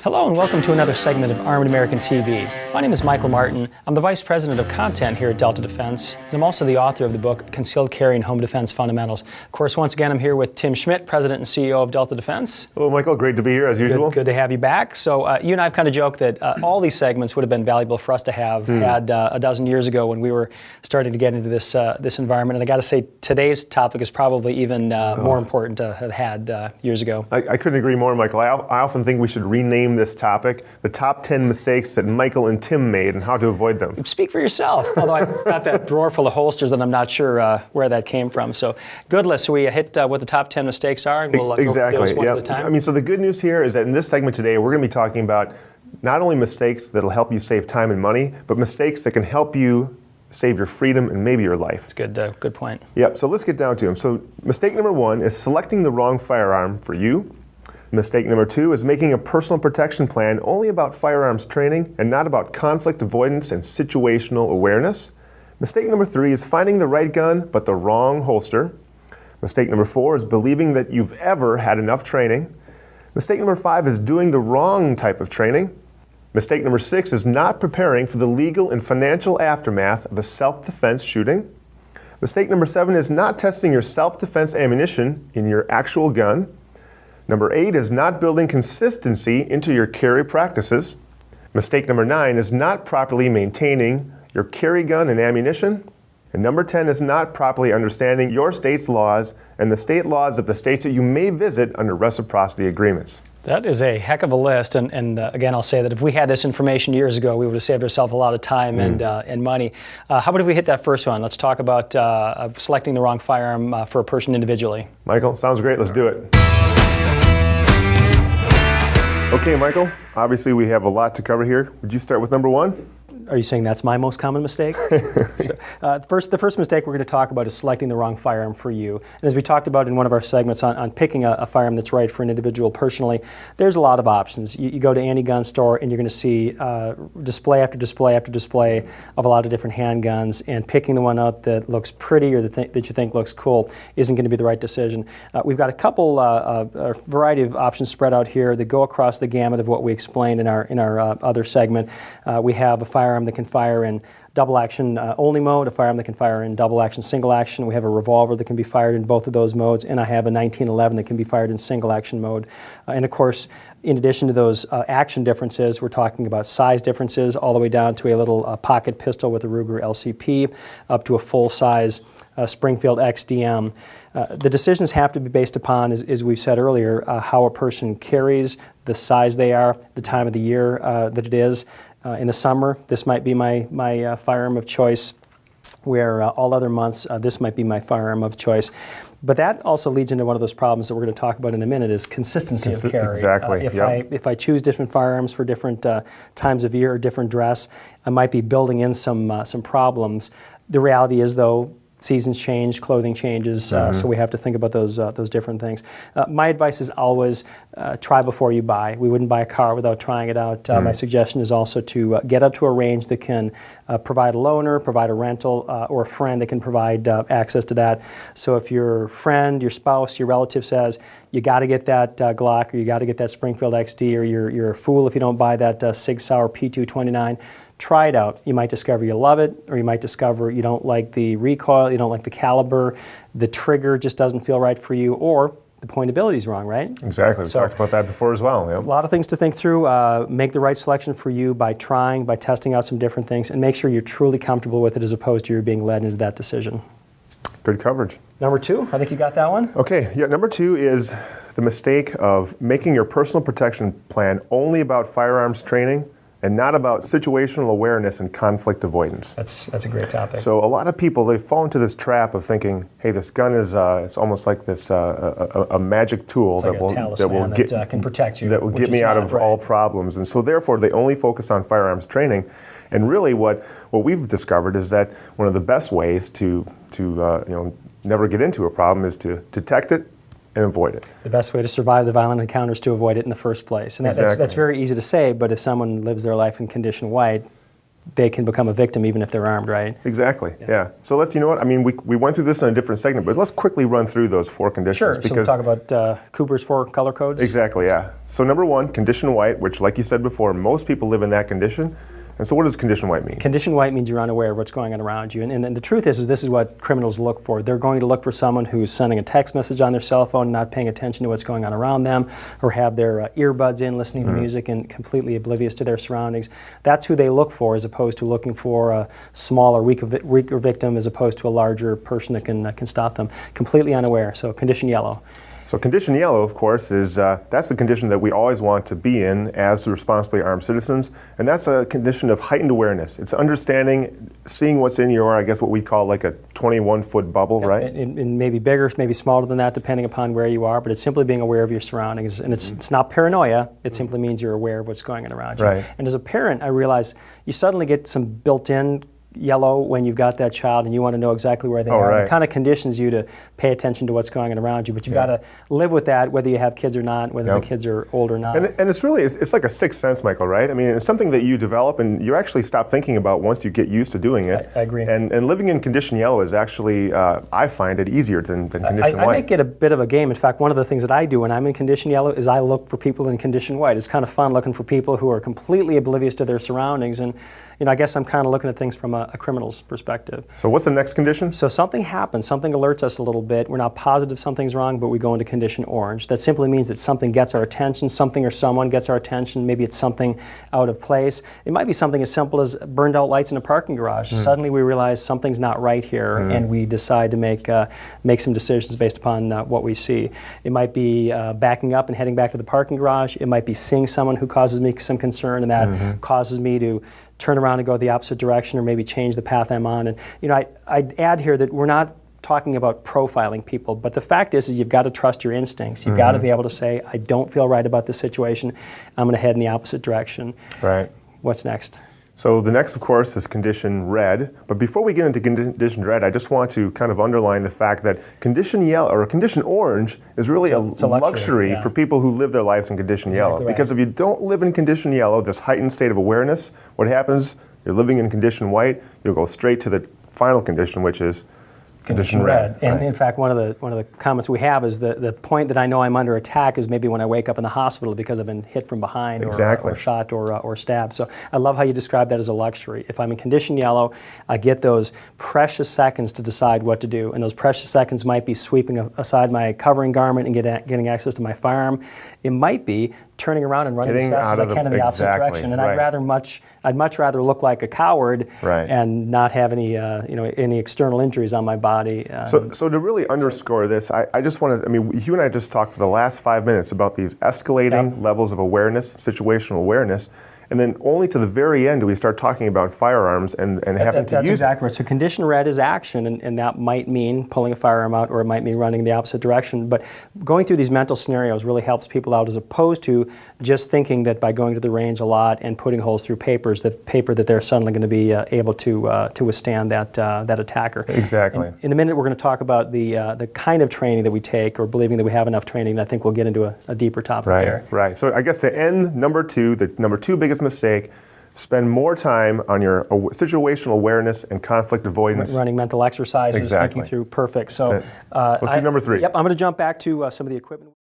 Hello and welcome to another segment of Armed American TV. My name is Michael Martin. I'm the Vice President of Content here at Delta Defense, and I'm also the author of the book, Concealed Carry and Home Defense Fundamentals. Of course, once again, I'm here with Tim Schmidt, President and CEO of Delta Defense. Hello, Michael. Great to be here, as usual. Good to have you back. So you and I have kind of joked that all these segments would have been valuable for us to have had a dozen years ago when we were starting to get into this environment. And I got to say, today's topic is probably even more important to have had years ago. I couldn't agree more, Michael. I often think we should rename this topic the top 10 mistakes that Michael and Tim made and how to avoid them. Speak for yourself. Although I've got that drawer full of holsters and I'm not sure where that came from. So good list. So we hit what the top 10 mistakes are and we'll exactly. go those one at a time. I mean, so the good news here is that in this segment today, we're going to be talking about not only mistakes that'll help you save time and money, but mistakes that can help you save your freedom and maybe your life. That's good. Good point. Yep. So let's get down to them. So mistake number one is selecting the wrong firearm for you. Mistake number two is making a personal protection plan only about firearms training and not about conflict avoidance and situational awareness. Mistake number three is finding the right gun but the wrong holster. Mistake number four is believing that you've ever had enough training. Mistake number five is doing the wrong type of training. Mistake number six is not preparing for the legal and financial aftermath of a self-defense shooting. Mistake number seven is not testing your self-defense ammunition in your actual gun. Number 8 is not building consistency into your carry practices. Mistake number 9 is not properly maintaining your carry gun and ammunition. And number 10 is not properly understanding your state's laws and the state laws of the states that you may visit under reciprocity agreements. That is a heck of a list, and again, I'll say that if we had this information years ago, we would have saved ourselves a lot of time and money. How about if we hit that first one? Let's talk about selecting the wrong firearm for a person individually. Michael, sounds great. Let's do it. Okay, Michael, obviously we have a lot to cover here. Would you start with number one? Are you saying that's my most common mistake? The first mistake we're going to talk about is selecting the wrong firearm for you. And as we talked about in one of our segments on picking a firearm that's right for an individual personally, there's a lot of options. You go to any gun store and you're going to see display after display after display of a lot of different handguns, and picking the one out that looks pretty or that you think looks cool isn't going to be the right decision. We've got a couple, a variety of options spread out here that go across the gamut of what we explained in our other segment. We have a firearm that can fire in double action only mode, a firearm that can fire in double action single action. We have a revolver that can be fired in both of those modes, and I have a 1911 that can be fired in single action mode. And of course, in addition to those action differences, we're talking about size differences all the way down to a little pocket pistol with a Ruger LCP up to a full-size Springfield XDM. The decisions have to be based upon, as we've said earlier, how a person carries, the size they are, the time of the year that it is. In the summer, this might be my firearm of choice, where all other months, this might be my firearm of choice. But that also leads into one of those problems that we're going to talk about in a minute, is consistency of carry. Exactly. If I choose different firearms for different times of year or different dress, I might be building in some problems. The reality is, though, seasons change, clothing changes, so we have to think about those different things. My advice is always try before you buy. We wouldn't buy a car without trying it out. My suggestion is also to get up to a range that can provide a loaner, provide a rental, or a friend that can provide access to that. So if your friend, your spouse, your relative says, you got to get that Glock, or you got to get that Springfield XD, or you're a fool if you don't buy that Sig Sauer P229, try it out. You might discover you love it, or you might discover you don't like the recoil, you don't like the caliber, the trigger just doesn't feel right for you, or the pointability is wrong, right? Exactly. We talked about that before as well. Yep. A lot of things to think through. Make the right selection for you by trying, by testing out some different things, and make sure you're truly comfortable with it as opposed to you're being led into that decision. Good coverage. Number two, I think you got that one. Okay, yeah, number two is the mistake of making your personal protection plan only about firearms training and not about situational awareness and conflict avoidance. That's a great topic. So a lot of people, they fall into this trap of thinking, hey, this gun is it's almost like this a magic tool that can protect you, that will get me out of all problems. And so therefore, they only focus on firearms training. And really, what we've discovered is that one of the best ways to never get into a problem is to detect it and avoid it. The best way to survive the violent encounter is to avoid it in the first place. And that's very easy to say, but if someone lives their life in condition white, they can become a victim even if they're armed, right? Exactly, yeah. So let's, you know what, I mean, we went through this in a different segment, but let's quickly run through those 4 conditions. Sure, so we'll talk about Cooper's 4 color codes. Exactly, yeah. So number 1, condition white, which like you said before, most people live in that condition. And so what does condition white mean? Condition white means you're unaware of what's going on around you. And the truth is this is what criminals look for. They're going to look for someone who's sending a text message on their cell phone, not paying attention to what's going on around them, or have their earbuds in, listening to music and completely oblivious to their surroundings. That's who they look for, as opposed to looking for a smaller, weaker victim, as opposed to a larger person that can stop them. Completely unaware, so condition yellow. So condition yellow, of course, is that's the condition that we always want to be in as responsibly armed citizens, and that's a condition of heightened awareness. It's understanding, seeing what's in your, I guess what we call like a 21-foot bubble, right? And maybe bigger, maybe smaller than that, depending upon where you are, but it's simply being aware of your surroundings. And it's not paranoia, it simply means you're aware of what's going on around you. Right. And as a parent, I realize you suddenly get some built-in yellow when you've got that child and you want to know exactly where they are. Right. It kind of conditions you to pay attention to what's going on around you, but you've got to live with that whether you have kids or not, whether the kids are old or not. And it's really, it's like a sixth sense, Michael, right? I mean, it's something that you develop and you actually stop thinking about once you get used to doing it. I agree. And living in condition yellow is actually, I find it easier than condition white. I make it a bit of a game. In fact, one of the things that I do when I'm in condition yellow is I look for people in condition white. It's kind of fun looking for people who are completely oblivious to their surroundings. And I guess I'm kind of looking at things from a criminal's perspective. So what's the next condition? So something happens, something alerts us a little bit. We're not positive something's wrong, but we go into condition orange. That simply means that something gets our attention, something or someone gets our attention. Maybe it's something out of place. It might be something as simple as burned out lights in a parking garage. Suddenly we realize something's not right here, and we decide to make some decisions based upon what we see. It might be backing up and heading back to the parking garage. It might be seeing someone who causes me some concern, and that causes me to turn around and go the opposite direction, or maybe change the path I'm on. And I'd add here that we're not talking about profiling people, but the fact is you've got to trust your instincts. You've got to be able to say, I don't feel right about this situation. I'm going to head in the opposite direction. Right. What's next? So the next, of course, is condition red. But before we get into condition red, I just want to kind of underline the fact that condition yellow or condition orange is really a luxury for people who live their lives in condition yellow. Right. Because if you don't live in condition yellow, this heightened state of awareness, what happens? You're living in condition white. You'll go straight to the final condition, which is condition red. And in fact, one of the comments we have is the point that I know I'm under attack is maybe when I wake up in the hospital because I've been hit from behind or shot or stabbed. So I love how you describe that as a luxury. If I'm in condition yellow, I get those precious seconds to decide what to do. And those precious seconds might be sweeping aside my covering garment and getting access to my firearm. It might be turning around and running as fast as I can in the opposite direction. And I'd much rather look like a coward and not have any any external injuries on my body. So to really underscore this, I just want to, I mean, you and I just talked for the last 5 minutes about these escalating levels of awareness, situational awareness. And then only to the very end do we start talking about firearms and having to use it. That's exactly right. So condition red is action, and that might mean pulling a firearm out, or it might mean running the opposite direction. But going through these mental scenarios really helps people out, as opposed to just thinking that by going to the range a lot and putting holes through paper that they're suddenly going to be able to withstand that attacker. Exactly. In a minute, we're going to talk about the kind of training that we take, or believing that we have enough training. And I think we'll get into a deeper topic there. Right. So I guess to end number 2, the number 2 biggest mistake, spend more time on your situational awareness and conflict avoidance. Running mental exercises, thinking through. Perfect. So let's do number 3. Yep, I'm going to jump back to some of the equipment.